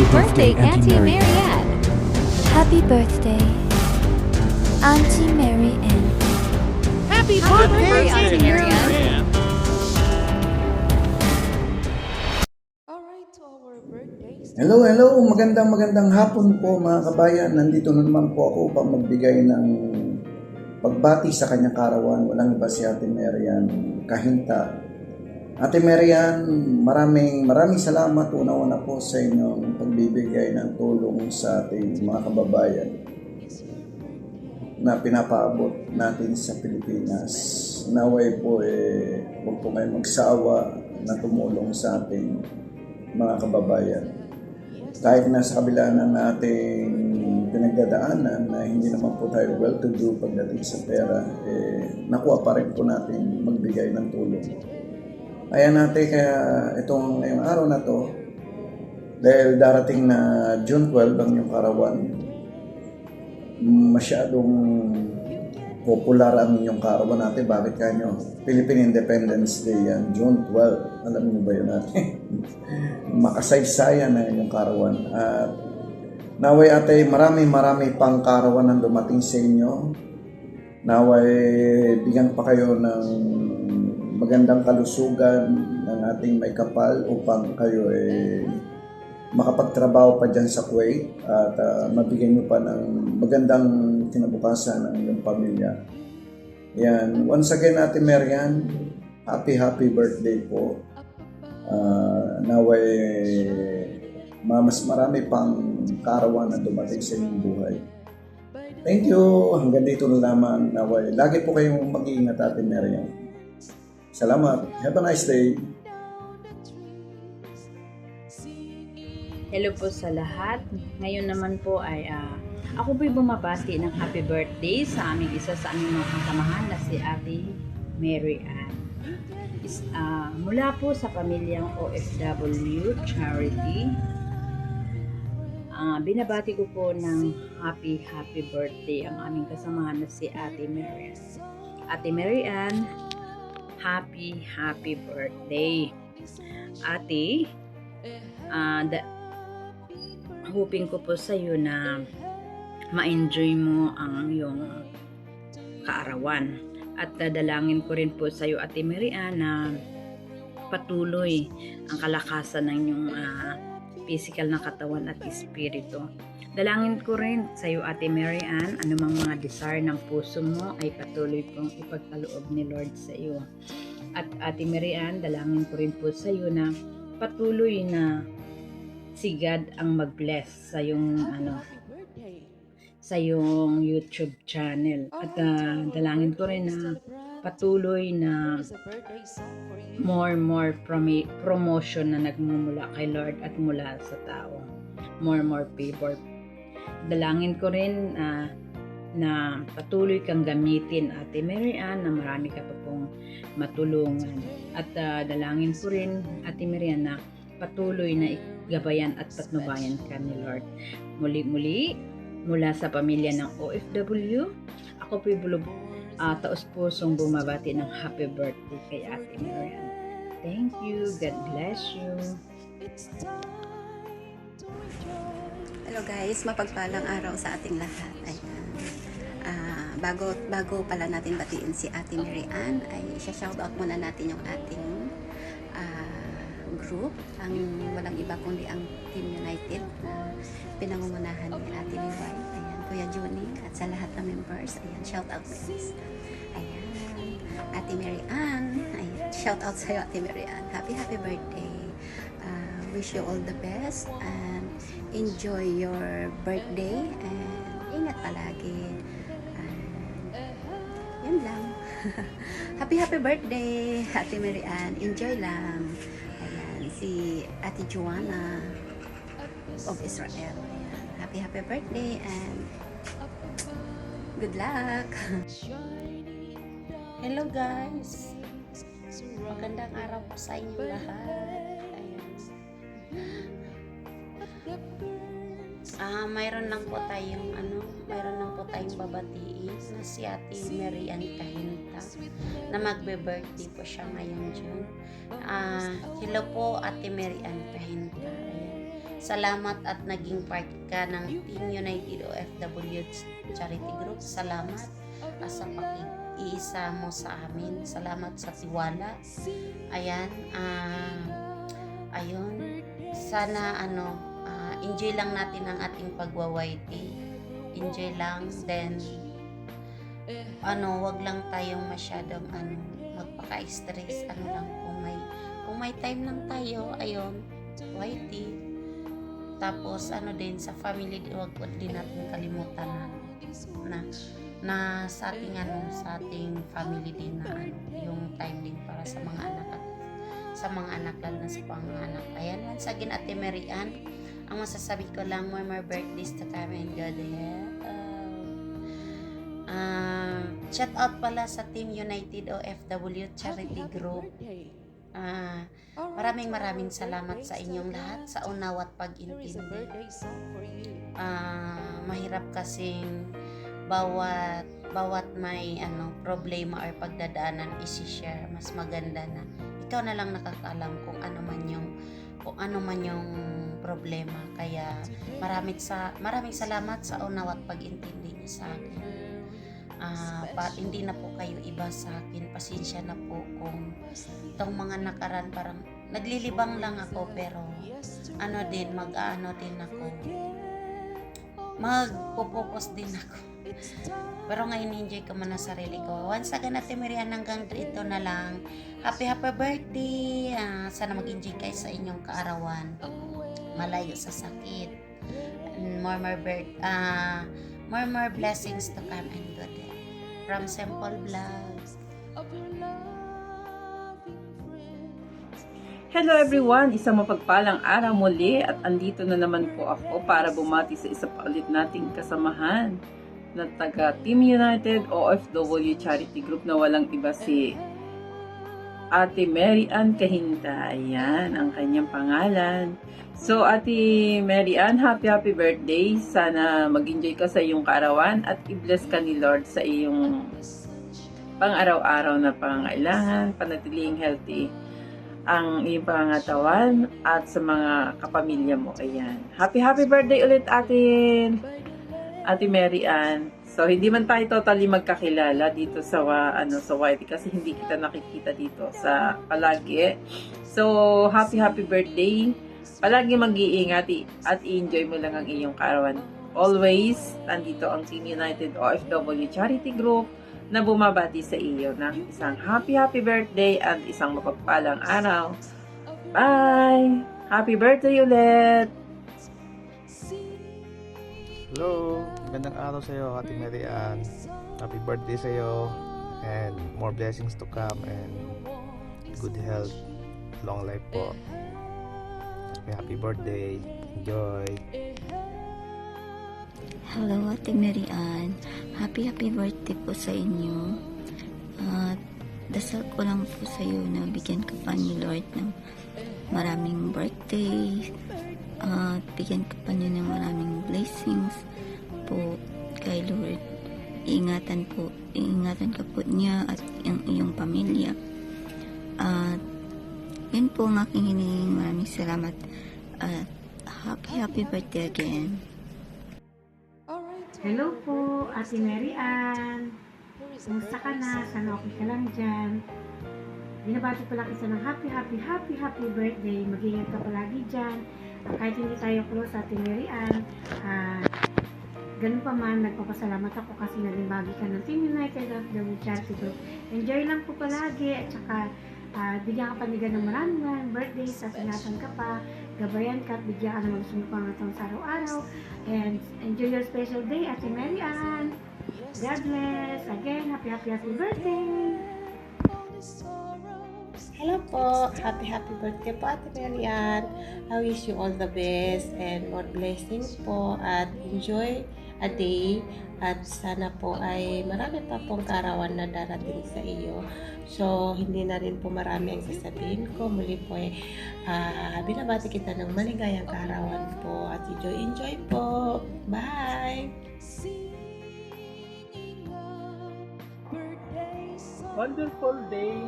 Happy birthday, Auntie Marianne! Happy birthday, Auntie Mary Ann. Happy birthday, Auntie Marianne! Hello, magandang hapon po mga kabayan. Nandito na naman po ako upang magbigay ng pagbati sa kanyang karawan. Walang iba si Ate Marian Kahinta. Ate Marian, maraming salamat una-una po sa inyong pagbibigay ng tulong sa ating mga kababayan na pinapaabot natin sa Pilipinas. Naway po huwag po kayo magsawa na tumulong sa ating mga kababayan. Kahit nasa kabila ng ating pinagdadaanan na hindi naman po tayo well-to-do pagdating sa pera, nakuha pa rin po natin magbigay ng tulong. Ayan natin, kaya itong ngayong araw na to, dahil darating na June 12 ang yung karawan, masyadong popular ang inyong karawan natin. Bakit kanyo? Philippine Independence Day yan, June 12. Alam niyo ba yun natin? Makasaysayan ang inyong karawan. At naway ate, marami pang karawan ang dumating sa inyo. Naway bigyan pa kayo ng magandang kalusugan ng ating may kapal upang kayo makapagtrabaho pa dyan sa Kuwait at mabigyan nyo pa ng magandang kinabukasan ng inyong pamilya. Yan. Once again, Ate Marian, happy birthday po. Naway mas marami pang karawan na dumating sa inyong buhay. Thank you. Hanggang dito na lamang. Naway lagi po kayong mag-iingat, Ate Marian. Salamat. Have a nice day. Hello po sa lahat. Ngayon naman po ay ako po'y bumabati ng happy birthday sa aming isa sa aming mga kasamahan na si Ate Mary Ann. Mula po sa pamilyang OFW Charity, binabati ko po ng happy birthday ang aming kasamahan na si Ate Mary Ann. Ate Mary Ann, happy birthday. Ate, hoping ko po sa iyo na ma-enjoy mo ang iyong kaarawan. At dadalangin ko rin po sa iyo, Ate Mary Ann, na patuloy ang kalakasan ng iyong physical na katawan at espiritu. Dalangin ko rin sa iyo, Ate Mary Ann, anumang mga desire ng puso mo ay patuloy pong ipagkaloob ni Lord sa iyo. At Ate Mary Ann, dalangin ko rin po sa iyo na patuloy na si God ang mag-bless sa yung sa yung YouTube channel. At dalangin ko rin na patuloy na more promotion na nagmumula kay Lord at mula sa tao. More favor. Dalangin ko rin na patuloy kang gamitin, Ate Mary Ann, na marami ka pa pong matulungan. At dalangin ko rin, Ate Mary Ann, na patuloy na gabayan at patnubayan ka ni Lord. Muli, mula sa pamilya ng OFW, ako po'y taos-pusong bumabati ng happy birthday kay Ate Mary Ann. Thank you. God bless you. Hello guys, mapagpalang araw sa ating lahat. Ayan. Bago pala natin batiin si Ate Mary Ann, ay shoutout muna natin yung ating group, ang walang iba kundi ang Team United na pinangungunahan ni Ate Liway, ayan, Kuya Juni, at sa lahat ng members. Ayan, shoutout guys. Ayan, Ate Mary Ann, ayan, shoutout sa'yo, Ate Mary Ann. Happy birthday. Wish you all the best and enjoy your birthday and ingat palagi. Yan lang. Happy birthday, Ate Mary Ann. Enjoy lang. Ayan, si Ate Joanna of Israel. Ayan. Happy birthday and good luck. Hello guys. Magandang araw po sa inyo lahat. Mayroon lang po tayong babatiin na si Ate Mary Ann Kahinta na magbe-birthday po siya ngayon June. Hello po Ate Mary Ann Kahinta. Ayan. Salamat at naging part ka ng Team United OFW Charity Group. Salamat sa pag-iisa mo sa amin. Salamat sa tiwala. Ayan, ayun, sana enjoy lang natin ang ating pagwa-YT. Enjoy lang, then wag lang tayong masyadong magpaka-stress. Lang, kung may time lang tayo, ayun, YT. Tapos din sa family, wag din natin kalimutan na sa ating family din na yung time din para sa mga anak at sa mga anak, lalo na sa panganak. Ayan, once again, Ate Mary Ann, ang masasabi ko lang, more birthdays to come and God help. Shout out pala sa Team United OFW Charity Group. Maraming salamat sa inyong lahat sa unawa at pag-intindi. Mahirap kasing bawat may problema or pagdadaanan i-share. Mas maganda na ikaw na lang nakakaalam kung ano man yung problema. Kaya maraming salamat sa unawa at pag-intindi niyo sa akin. Hindi na po kayo iba sa akin. Pasensya na po kung itong mga nakaraan parang naglilibang lang ako, pero magpo-focus din ako. Pero ngayon enjoy ko man ang sarili ko. Once again, Ate Mary Ann, hanggang dito na lang. Happy birthday. Sana mag-enjoy kayo sa inyong kaarawan. Malayo sa sakit. And more blessings to come and good day. From Simple Vlogs. Hello everyone! Isang mapagpalang araw muli at andito na naman po ako para bumati sa isa pa ulit nating kasamahan na taga Team United OFW Charity Group na walang iba si Ate Mary Ann Cahinta. Ayan ang kanyang pangalan. So Ate Mary Ann, happy birthday. Sana mag-enjoy ka sa iyong kaarawan at i-bless ka ni Lord sa iyong pang-araw-araw na pangangailangan, panatiling healthy ang iyong pangangatawan at sa mga kapamilya mo. Ayan. Happy birthday ulit Ate Mary Ann. So hindi man tayo totally magkakilala dito sa YT kasi hindi kita nakikita dito sa palagi. So happy birthday. Palagi mag-iingat at i-enjoy mo lang ang iyong kaarawan. Always, nandito ang Team United OFW Charity Group na bumabati sa iyo ng isang happy birthday at isang mapagpalang araw. Bye! Happy birthday ulit! Hello! Magandang araw sa iyo, Ate Mary Ann. Happy birthday sa iyo and more blessings to come and good health, long life po. Happy birthday. Enjoy. Hello, Ate Mary Ann. Happy birthday po sa inyo. Dasal ko lang po sa iyo na bigyan ka pa ni Lord ng maraming birthday. Bigyan ka pa niyo ng maraming blessings po kay Lord. Ingatan ka po niya at ang iyong pamilya. Yun po ang aking hinihingi. Maraming salamat. Happy birthday again. Hello po, Ate Mary Ann. Kumusta ka na? Sana okay ka lang dyan. Binabati pala kita ng happy birthday. Mag-ingat ka palagi dyan. Kahit hindi tayo close, Ate Mary Ann, ganun pa man, nagpapasalamat ako kasi naging bahagi ka ng Team United of the Charity Group. Enjoy lang po palagi at saka bigyan ka panigan ng maraming birthdays at ingatan ka pa, gabayan ka at bigyan ka ng magsunod pangatang sa araw-araw. And enjoy your special day, Ate Mary Ann. God bless. Again, happy birthday. Hello po. Happy birthday po, Ate Mary Ann. I wish you all the best and more blessings po at enjoy a day at sana po ay marami pa pong kaarawan na darating sa iyo. So, hindi na rin po marami ang sasabihin ko. Muli po binabati kita ng maligayang kaarawan po at enjoy po. Bye! Wonderful day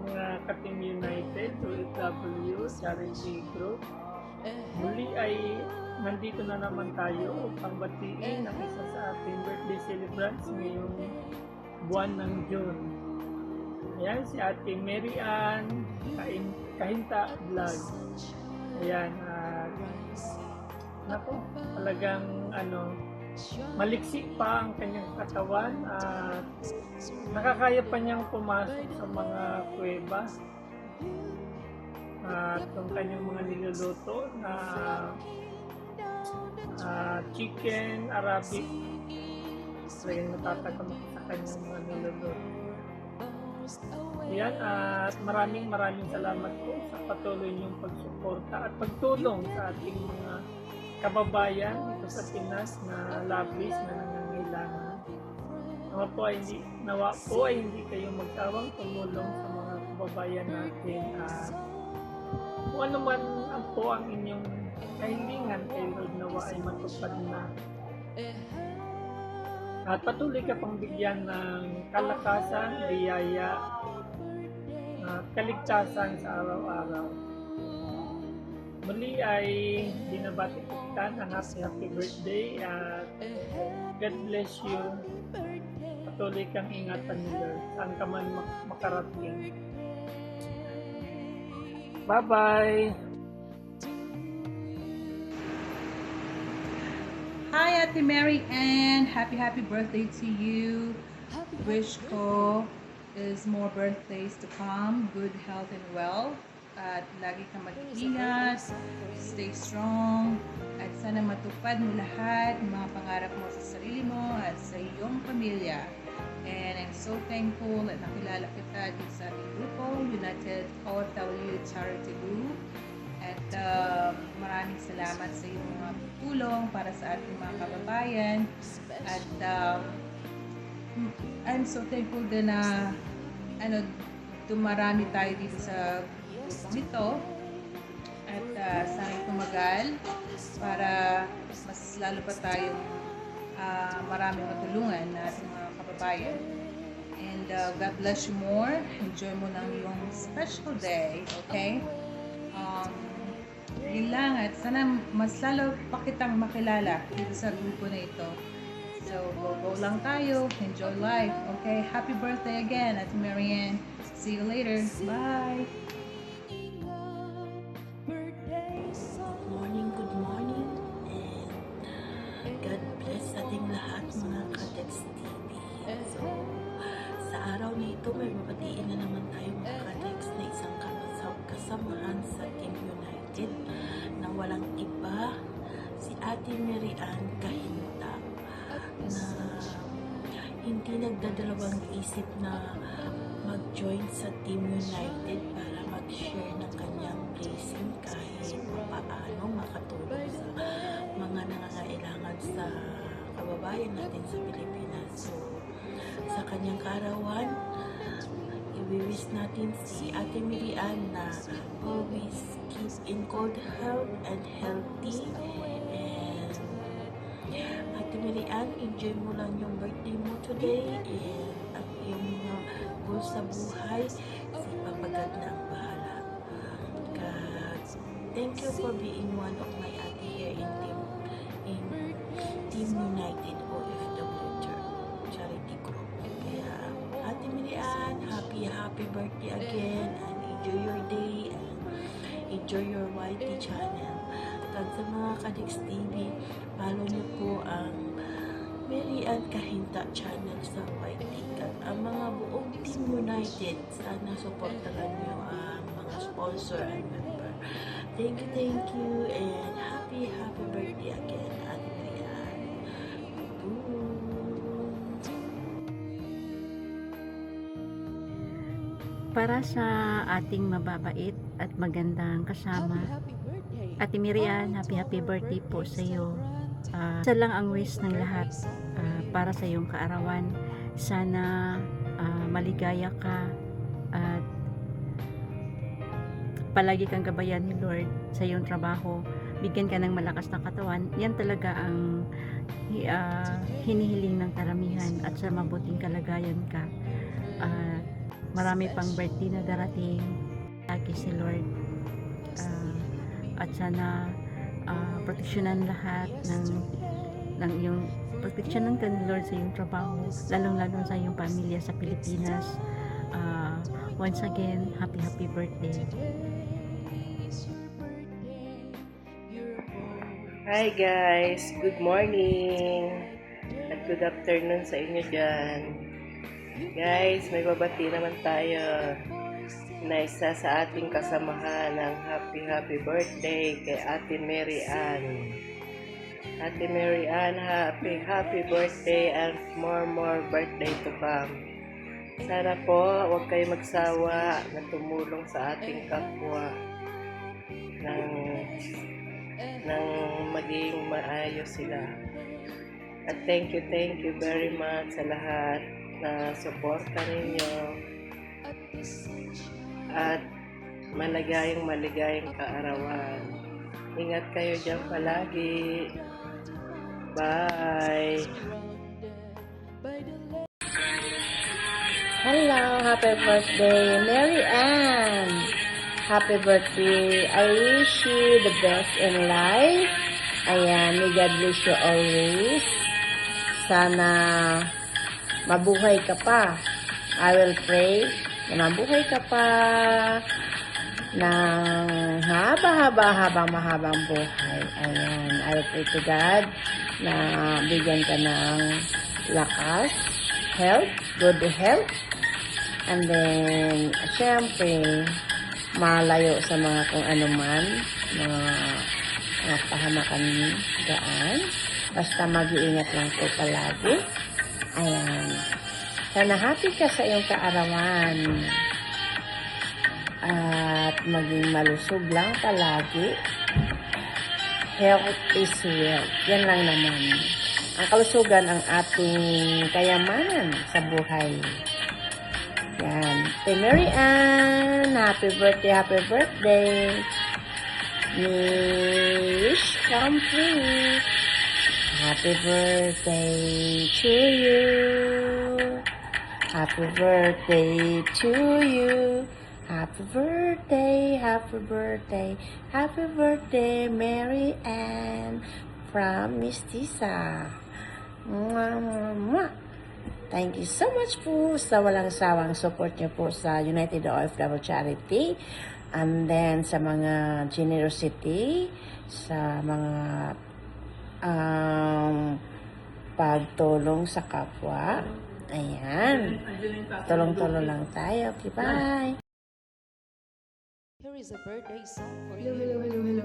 mga ka-Team United OFW Charity Group. Muli ay nandito na naman tayo upang batiin ang isa sa ating birthday celebrants ngayong buwan ng June. Ayan, si Ate Mary Ann Kahinta Vlog. Ayan, nako, talagang maliksi pa ang kanyang katawan at nakakaya pa niyang pumasok sa mga kuweba at ang kanyang mga niluluto na chicken, Arabic. Talagang natatakam sa kanyang mga niluluto. Ayan, at maraming salamat po sa patuloy niyong pagsuporta at pagtulong sa ating mga kababayan dito sa Pinas na labis na nangangailangan. Nawa po ay hindi kayo magsawang tumulong sa mga kababayan natin at kung ano man ang po ang inyong kahilingan kay Lord nawa ay matupad na. At patuloy ka pang bigyan ng kalakasan, biyaya, kaligtasan sa araw-araw. Muli ay binabati ko kita ng happy birthday at God bless you. Patuloy kang ingatan ni Lord saan ka man makarating. Bye-bye! Hi Ate Mary Ann, happy birthday to you. Wish ko is more birthdays to come, good health and wealth. At lagi kang mag-iingat, stay strong, at sana matupad mo lahat ng mga pangarap mo sa sarili mo at sa iyong pamilya. And I'm so thankful at nakilala kita dito sa ating grupo, United OFW Charity Group. At maraming salamat sa iyong mga tulong para sa ating mga kababayan. At I'm so thankful din na dumarami tayo dito sa grupong ito. At sana tumagal para mas lalo pa tayong maraming matulungan na ating mga kababayan. And God bless you more. Enjoy mo ng iyong special day. Okay? Yun lang, at sana mas lalo pa kitang makilala dito sa grupo na ito. So, go lang tayo. Enjoy life. Okay? Happy birthday again, Ate Mary Ann. See you later. Bye! Good morning, and God bless ating lahat mga ka-Dex TV. So, sa araw na ito, may mabatiin na naman tayo mga ka-Dex na isang kasamahan sa Team United na walang iba, si Ate Mary Ann Kahinta, na hindi nagdadalawang isip na mag-join sa Team United para mag-share ng kanyang blessing kahit paano makatulong sa mga nangangailangan sa kababayan natin sa Pilipinas. So, sa kanyang kaarawan, i-wish natin si Ate Mary Ann na always keep in good health and healthy. And Ate Mary Ann, enjoy mo lang yung birthday mo today, and at yung mga goals sa buhay, si Papa God na ang bahala. God, thank you for being one of my ate here in Team United OFW Charity Group. Kaya Ate Mary Ann, happy birthday again, and enjoy your day and enjoy your YT channel. At sa mga ka-Dex TV, follow niyo po ang Mary Ann Kahinta channel sa YT. At ang mga buong Team United, sana supportahan niyo ang mga sponsor and member. Thank you, and happy birthday again, Ate Mary Ann. Para sa ating mababait at magandang kasama, Ate Mary Ann, happy birthday po sa iyo. Isa lang ang wish ng lahat para sa iyong kaarawan. Sana maligaya ka at palagi kang gabayan ni Lord sa iyong trabaho. Bigyan ka ng malakas na katawan. Yan talaga ang hinihiling ng karamihan, at sa mabuting kalagayan ka. Marami pang birthday na darating. Lagi si Lord at sana proteksyonan lahat ng iyong proteksyonan ka ni Lord sa iyong trabaho, lalong-lalo sa iyong pamilya sa Pilipinas. Once again, happy birthday. Hi guys, good morning at good afternoon sa inyo dyan. Guys, may babati naman tayo na isa sa ating kasamahan ng happy birthday kay Ate Mary Ann. Ate Mary Ann, happy birthday and more birthday to come. Sana po huwag kayo magsawa na tumulong sa ating kapwa nang maging maayos sila. At thank you very much sa lahat na suporta ninyo. At maligayang kaarawan. Ingat kayo dyan palagi. Bye! Hello, happy birthday, Mary Ann! Happy birthday. I wish you the best in life. Ayan, may God bless you always. Sana mabuhay ka pa. I will pray na mabuhay ka pa ng mahabang buhay. Ayan, I will pray to God na bigyan ka ng lakas, health, good health, and then, syempre, malayo sa mga kung ano man, mga pahamakan daan. Basta mag-iingat lang po palagi. Ayan. Sana happy ka sa iyong kaarawan. At maging malusog lang palagi. Health is wealth. Yan lang naman. Ang kalusugan ang ating kayamanan sa buhay. Yan. Kay Mary Ann, happy birthday. Wish come true. Happy birthday to you. Happy birthday to you. Happy birthday, Mary Ann from Miss Tisa. Mwah, mwah, mwah. Thank you so much po sa walang sawang support niyo po sa United OFW Charity, and then sa mga generosity, sa mga pagtulong sa kapwa. Ayan. Tulong-tulong lang tayo. Okay, bye. Hello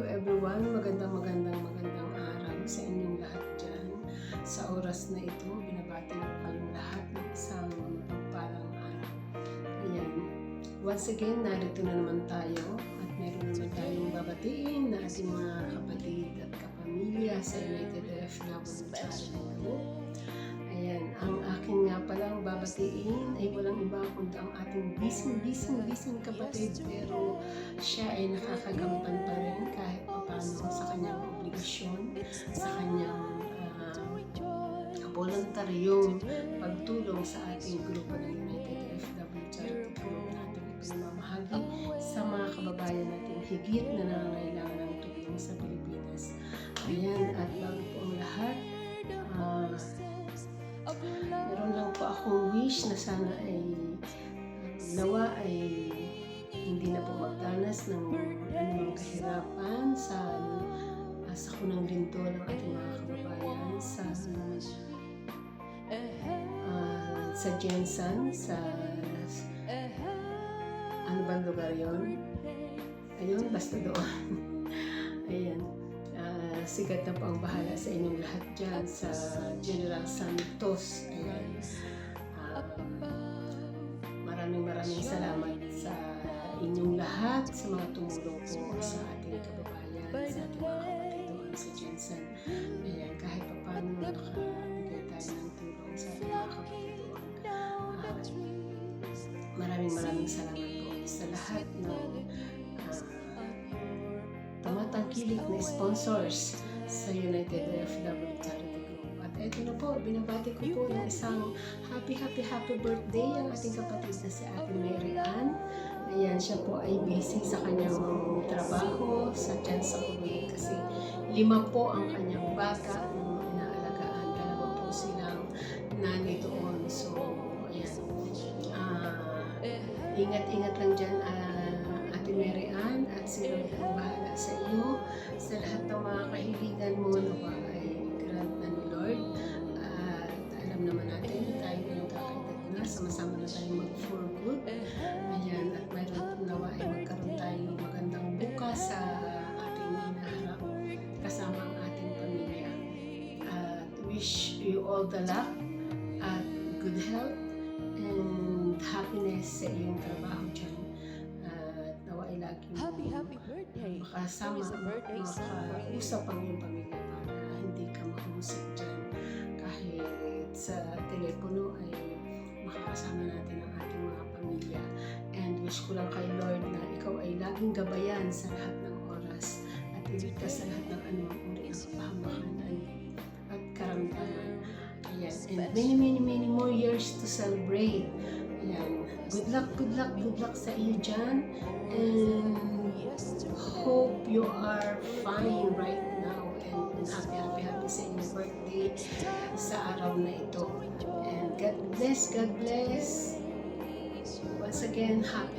everyone. Magandang araw sa inyong lahat dyan. Sa oras na ito, binabati ko kayong lahat ng isang pagpalang araw. Ayan. Once again, narito na naman tayo at meron naman tayong babatiin na ating mga kapatid at kapamilya sa United OFW Charity Group. Ayan, ang aking nga palang babatiin ay walang iba kundi ang ating busy kapatid, pero siya ay nakakagampan pa rin kahit paano sa kanyang obligasyon, sa kanyang voluntaryong pagtulong sa ating grupo ng United OFW Charity Group na ating ipinamamahagi sa mga kababayan natin higit na nangangailangan ng tulong sa Pilipinas. Ayan, at bago po ang lahat, meron lang po akong wish na sana ay nawa ay hindi na po magdanas ng anumang kahirapan sa kunang ginto ng ating mga kababayan sa Jensen, sa ano bang lugar yun? Ayun, basta doon. Ayan. Sigat na po ang bahala sa inyong lahat dyan sa General Santos. Ayan. Maraming salamat sa inyong lahat, sa mga tumulong po sa ating kababayan, sa ating mga kapatid doon sa Jensen. Ayan, kahit pa paano nakabigay tayo ng tulong sa ating mga kapatid doon. Maraming salamat po sa lahat ng tumatangkilik na sponsors sa United OFW Charity Group. At ito na po, binabati ko po ng isang happy birthday ang ating kapatid na si Ate Mary Ann. Ayan, siya po ay busy sa kanyang trabaho sa Kuwait kasi 5 po ang kanyang bata na inaalagaan. 2 po silang nanay doon. So, ayan. Ingat-ingat lang dyan, Ate Mary Ann, at si Lord ang bahala sa iyo. Sa lahat ng mga kahilingan mo nawa ay grant na ni Lord. At alam naman natin, tayo ay magkakaedad na, sama-sama na tayo mag-for good. Ayan, at mayroon nawa ay magkaroon tayo ng magandang bukas sa ating hinaharap kasama ang ating pamilya. At wish you all the luck at good health and happiness sa iyong trabaho dyan. At nawa ay laging makasama, makausap ang iyong pamilya para hindi ka mahusik dyan. Kahit sa telepono ay makakasama natin ang ating mga pamilya. And wish ko lang kay Lord na ikaw ay laging gabayan sa lahat ng oras at iligtas sa lahat ng anumang uri ng kapahamakan at karamdaman. Ayan. And many more years to celebrate. Ayan. Good luck sa iyo dyan. And hope you are fine right now. And happy sa inyong birthday sa araw na ito. And God bless. Once again, happy